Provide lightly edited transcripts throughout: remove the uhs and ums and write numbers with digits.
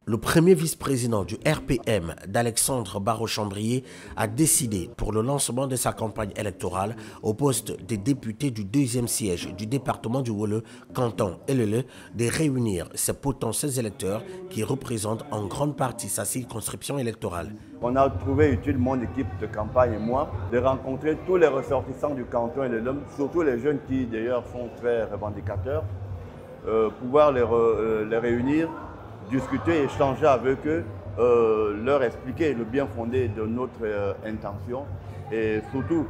Le premier vice-président du RPM, d'Alexandre Barreau-Chambrier, a décidé pour le lancement de sa campagne électorale au poste des députés du deuxième siège du département du Wolo, canton Elele, de réunir ses potentiels électeurs qui représentent en grande partie sa circonscription électorale. On a trouvé utile, mon équipe de campagne et moi, de rencontrer tous les ressortissants du canton Elele, surtout les jeunes qui d'ailleurs sont très revendicateurs, pouvoir les réunir, discuter, échanger avec eux, leur expliquer le bien fondé de notre intention et surtout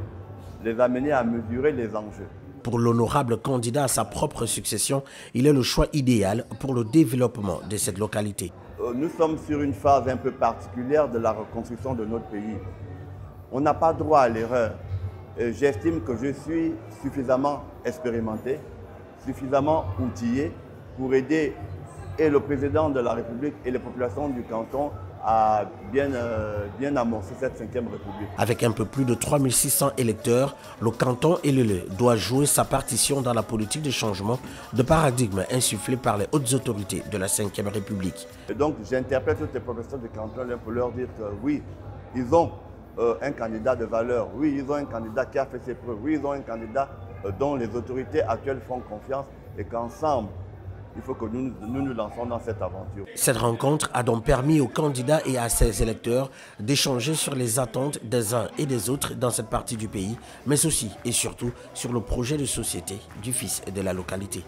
les amener à mesurer les enjeux. Pour l'honorable candidat à sa propre succession, il est le choix idéal pour le développement de cette localité. Nous sommes sur une phase un peu particulière de la reconstruction de notre pays. On n'a pas droit à l'erreur. J'estime que je suis suffisamment expérimenté, suffisamment outillé pour aider et le président de la République et les populations du canton à bien amorcer cette 5e République. Avec un peu plus de 3600 électeurs, le canton Elele doit jouer sa partition dans la politique de changement de paradigme insufflée par les hautes autorités de la 5e République. Et donc j'interpelle toutes les populations du canton pour leur dire que oui, ils ont un candidat de valeur, oui, ils ont un candidat qui a fait ses preuves, oui, ils ont un candidat dont les autorités actuelles font confiance et qu'ensemble, il faut que nous lançons dans cette aventure. Cette rencontre a donc permis aux candidats et à ses électeurs d'échanger sur les attentes des uns et des autres dans cette partie du pays, mais aussi et surtout sur le projet de société du fils de la localité.